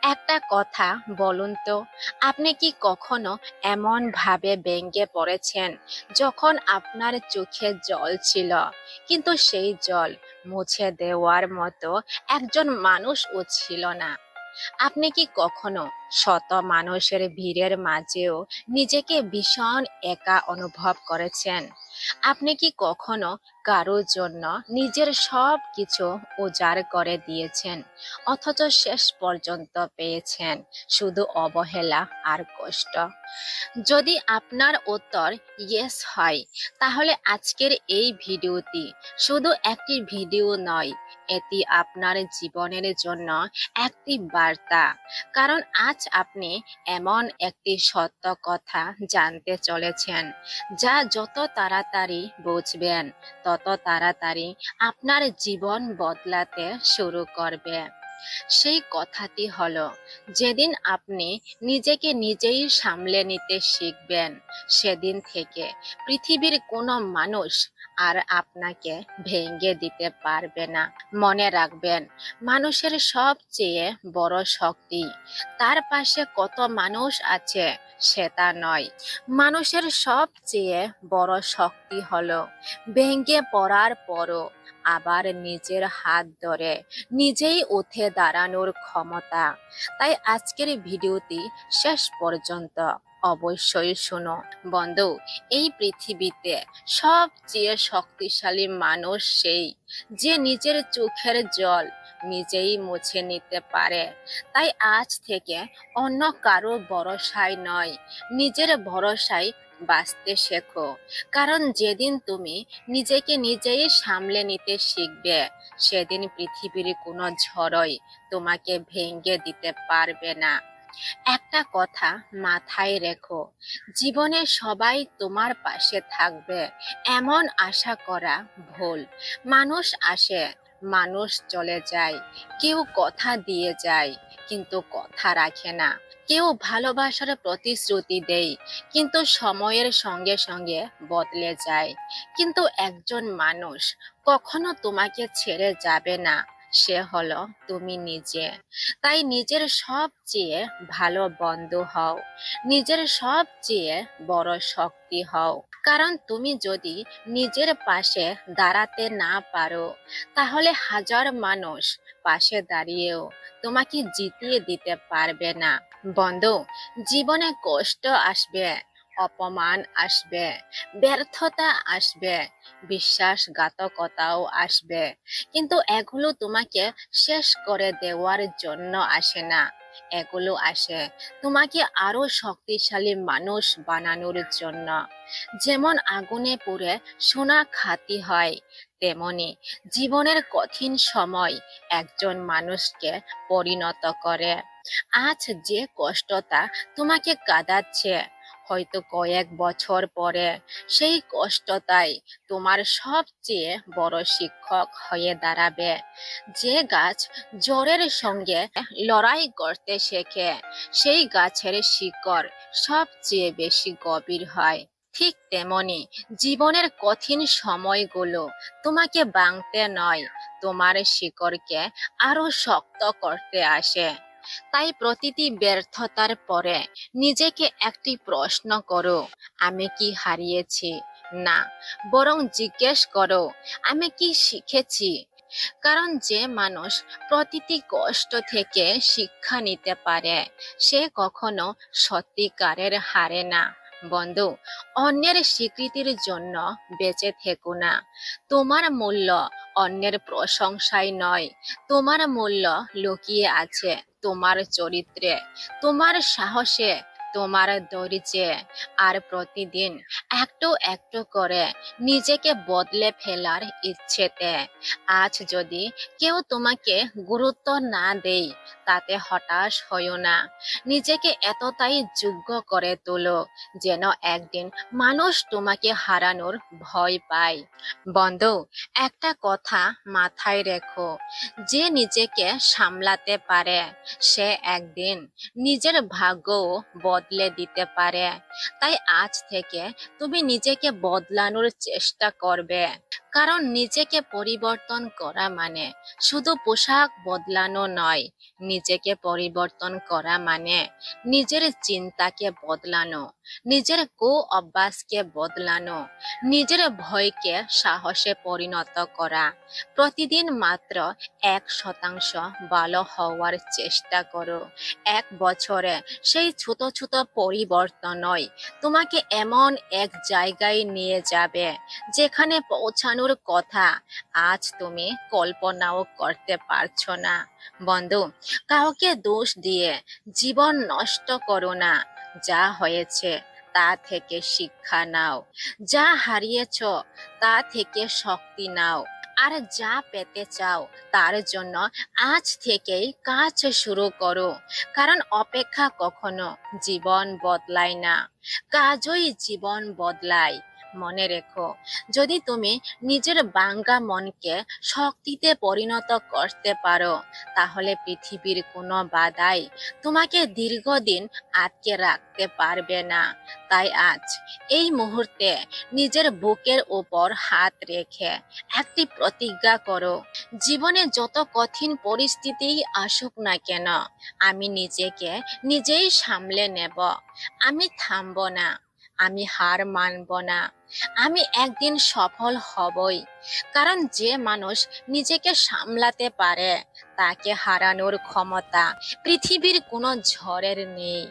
একটা কথা বলুন তো, আপনি কি কখনো এমন ভাবে ভেঙে পড়েছেন যখন আপনার চোখে জল ছিল, কিন্তু সেই জল মুছে দেওয়ার মতো একজন মানুষও ছিল না? আপনি কি কখনো শত মানুষের ভিড়ের মাঝেও নিজেকে ভীষণ একা অনুভব করেছেন? আপনি কি কখনো কারোর জন্য নিজের সব কিছু উজাড় করে দিয়েছেন, অথচ শেষ পর্যন্ত পেয়েছেন শুধু অবহেলা আর কষ্ট? যদি আপনার উত্তর ইয়েস হয়, তাহলে আজকের এই ভিডিওটি শুধু একটি ভিডিও নয়, এটি আপনার জীবনের জন্য একটি বার্তা। কারণ আজ আপনি এমন একটি সত্য কথা জানতে চলেছেন, যা যত তাড়াতাড়ি বুঝবেন, তত তাড়াতাড়ি আপনার জীবন বদলাতে শুরু করবে। সেই কথাটি হলো, যেদিন আপনি নিজেকে নিজেই সামলে নিতে শিখবেন, সেদিন থেকে পৃথিবীর কোনো মানুষ আর আপনাকে ভেঙে দিতে পারবে না। মনে রাখবেন, মানুষের সবচেয়ে বড় শক্তি তার পাশে কত মানুষ আছে সেটা নয়। মানুষের সবচেয়ে বড় শক্তি হলো ভেঙে পড়ার পরও আবার নিজের হাত ধরে নিজেই উঠে দাঁড়ানোর ক্ষমতা। তাই আজকের ভিডিওটি শেষ পর্যন্ত অবশ্যই শোনো। বন্ধু, এই পৃথিবীতে সবচেয়ে শক্তিশালী মানুষ সেই যে নিজের চোখের জল নিজেই মুছে নিতে পারে। তাই আজ থেকে অন্য কারো ভরসায় নয়, নিজের ভরসায় বাঁচতে শেখো। কারণ যেদিন তুমি নিজেকে নিজেই সামলে নিতে শিখবে, সেদিন পৃথিবীর কোনো ঝড়ই তোমাকে ভেঙে দিতে পারবে না। একটা কথা মাথায় রেখো, জীবনে সবাই তোমার পাশে থাকবে এমন আশা করা ভুল। মানুষ আসে, মানুষ চলে যায়, কেউ কথা দিয়ে যায় কিন্তু কথা রাখে না, কেউ ভালোবাসার প্রতিশ্রুতি দেয় কিন্তু সময়ের সঙ্গে সঙ্গে বদলে যায়। কিন্তু একজন মানুষ কখনো তোমাকে ছেড়ে যাবে না, সে হলো তুমি নিজে। তাই নিজের সবচেয়ে ভালো বন্ধু হও, নিজের সবচেয়ে বড় শক্তি হও। কারণ তুমি যদি নিজের পাশে দাঁড়াতে না পারো, তাহলে হাজার মানুষ পাশে দাঁড়িয়েও তোমাকে জিতিয়ে দিতে পারবে না। বন্ধু, জীবনে কষ্ট আসবে, অপমান আসবে, ব্যর্থতা আসবে, বিশ্বাসঘাতকতাও আসবে, কিন্তু এগুলো তোমাকে শেষ করে দেওয়ার জন্য আসে না। এগুলো আসে তোমাকে আরো শক্তিশালী মানুষ বানানোর জন্য। যেমন আগুনে পুড়ে সোনা খাঁটি হয়, তেমনি জীবনের কঠিন সময় একজন মানুষকে পরিণত করে। আজ যে কষ্টটা তোমাকে কাঁদাচ্ছে, হয়তো কয়েক বছর পরে সেই কষ্টটাই তোমার সবচেয়ে বড় শিক্ষক হয়ে দাঁড়াবে। যে গাছ জ্বরের সঙ্গে লড়াই করতে শেখে, সেই গাছের শিকড় সবচেয়ে বেশি গভীর হয়। ঠিক তেমনি জীবনের কঠিন সময়গুলো তোমাকে ভাঙতে নয়, তোমার শিকড়কে আরো শক্ত করতে আসে। তাই প্রতিটি ব্যর্থতার পরে নিজেকে একটি প্রশ্ন করো, আমি কি হারিয়েছি? না, বরং জিজ্ঞেস করো, আমি কি শিখেছি? কারণ যে মানুষ প্রতিটি কষ্ট থেকে শিক্ষা নিতে পারে, সে কখনো সত্যিকারের হারে না। বন্ধু, অন্যের স্বীকৃতির জন্য বেঁচে থেকো না। তোমার মূল্য অন্যের প্রশংসায় নয়, তোমার মূল্য লুকিয়ে আছে তোমার চরিত্রে, তোমার সাহসে, তোমার ধৈর্যে। আর প্রতিদিন একটু একটু করে নিজেকে বদলে ফেলার ইচ্ছেতে। আজ যদি কেউ তোমাকে গুরুত্ব না দেয়, তাতে হতাশ হইও না। নিজেকে এতটাই যোগ্য করে তোলো যেন একদিন মানুষ তোমাকে হারানোর ভয় পায়। বন্ধু, একটা কথা মাথায় রেখো, যে নিজেকে সামলাতে পারে সে একদিন নিজের ভাগ্যও বদলে দিতে পারে। তাই আজ থেকে তুমি নিজেকে বদলানোর চেষ্টা করবে। কারণ নিজেকে পরিবর্তন করা মানে শুধু পোশাক বদলানো নয়, নিজেকে পরিবর্তন করা মানে নিজের চিন্তাকে বদলানো, নিজের অভ্যাসকে বদলানো, নিজের ভয়কে সাহসে পরিণত করা। প্রতিদিন মাত্র 1% ভালো হওয়ার চেষ্টা করো। 1 বছরে সেই ছোট ছোট পরিবর্তনই তোমাকে এমন এক জায়গায় নিয়ে যাবে যেখানে পৌঁছানোর কথা আজ তুমি কল্পনাও করতে পারছো না। বন্ধু, কাউকে দোষ দিয়ে জীবন নষ্ট করো না। যা হয়েছে তা থেকে শিক্ষা নাও, যা হারিয়েছ তা থেকে শক্তি নাও, আর যা পেতে চাও তার জন্য আজ থেকেই কাজ শুরু করো। কারণ অপেক্ষা কখনো জীবন বদলায় না, কাজই জীবন বদলায়। মনে রেখো, যদি তুমি নিজের ভাঙা মনকে শক্তিতে পরিণত করতে পারো, তাহলে পৃথিবীর কোনো বাধাই তোমাকে দীর্ঘদিন আটকে রাখতে পারবে না। তাই আজ এই মুহূর্তে নিজের বুকের উপর হাত রেখে একটি প্রতিজ্ঞা করো, জীবনে যত কঠিন পরিস্থিতি আসুক না কেন, আমি নিজেকে নিজেই সামলে নেব। আমি থামবো না, আমি হার মানব না, আমি একদিন সফল হবই। কারণ যে মানুষ নিজেকে সামলাতে পারে তাকে হারানোর ক্ষমতা পৃথিবীর কোনো ঝড়ের নেই।